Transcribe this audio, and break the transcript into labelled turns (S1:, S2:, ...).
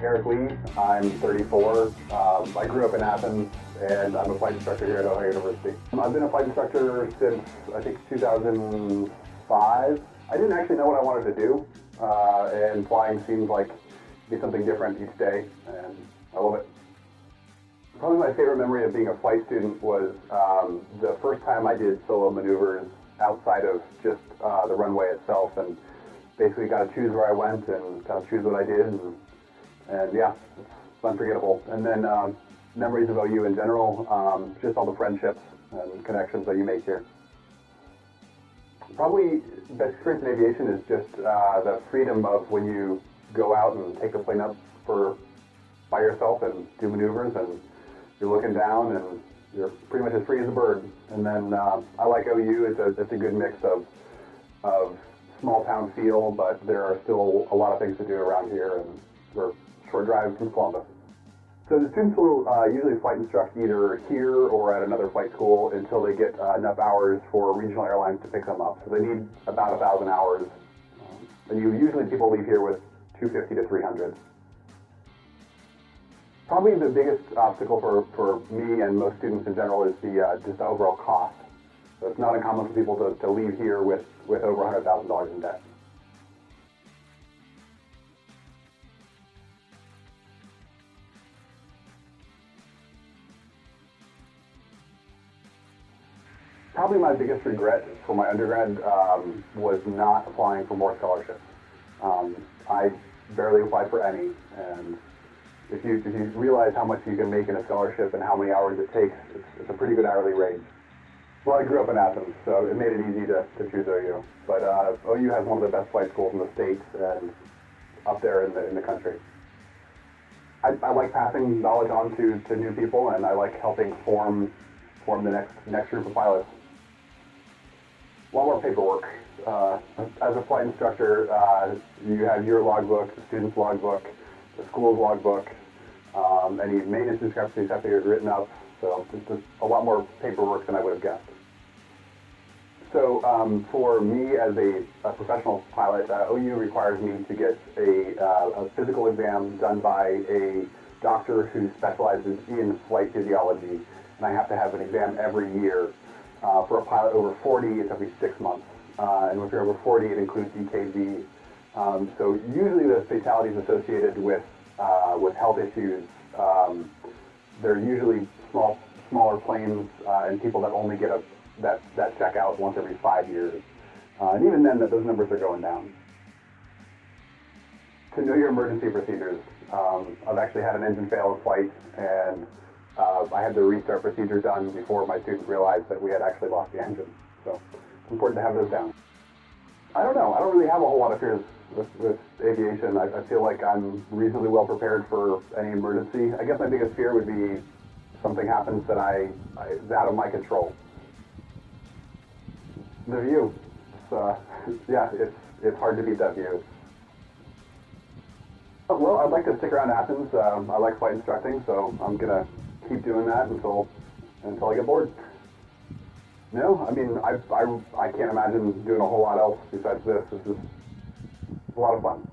S1: Eric Lee. I'm 34. I grew up in Athens, and I'm a flight instructor here at Ohio University. I've been a flight instructor since, I think, 2005. I didn't actually know what I wanted to do, and flying seems like be something different each day, and I love it. Probably my favorite memory of being a flight student was the first time I did solo maneuvers outside of just the runway itself, and basically got to choose where I went and got to choose what I did, and yeah, it's unforgettable. And then memories of OU in general, just all the friendships and connections that you make here. Probably the best experience in aviation is just the freedom of when you go out and take the plane up by yourself and do maneuvers, and you're looking down and you're pretty much as free as a bird. And then I like OU. It's a good mix of small town feel, but there are still a lot of things to do around here, and we're a short drive from Columbus. So the students will usually flight instruct either here or at another flight school until they get enough hours for regional airlines to pick them up. So they need about 1,000 hours. And usually people leave here with 250 to 300. Probably the biggest obstacle for me and most students in general is just the overall cost. So it's not uncommon for people to leave here with over $100,000 in debt. Probably my biggest regret for my undergrad was not applying for more scholarships. I barely applied for any, and if you realize how much you can make in a scholarship and how many hours it takes, it's a pretty good hourly wage. Well, I grew up in Athens, so it made it easy to choose OU. But OU has one of the best flight schools in the States and up there in the country. I like passing knowledge on to new people, and I like helping form the next group of pilots. A lot more paperwork. As a flight instructor, you have your logbook, the student's logbook, the school's logbook. Any maintenance discrepancies have to get written up, so it's just a lot more paperwork than I would have guessed. So for me as a professional pilot, OU requires me to get a physical exam done by a doctor who specializes in flight physiology, and I have to have an exam every year. For a pilot over 40, it's every 6 months, and if you're over 40, it includes EKG. So usually the fatalities associated with health issues, they're usually smaller planes and people that only get that check out once every 5 years. And even then, those numbers are going down. To know your emergency procedures, I've actually had an engine fail in flight, and I had the restart procedure done before my students realized that we had actually lost the engine. So it's important to have those down. I don't know. I don't really have a whole lot of fears with aviation. I feel like I'm reasonably well prepared for any emergency. I guess my biggest fear would be something happens that is out of my control. The view. It's hard to beat that view. Well, I'd like to stick around Athens. I like flight instructing, so I'm gonna keep doing that until I get bored. No, I mean I can't imagine doing a whole lot else besides this. This is a lot of fun.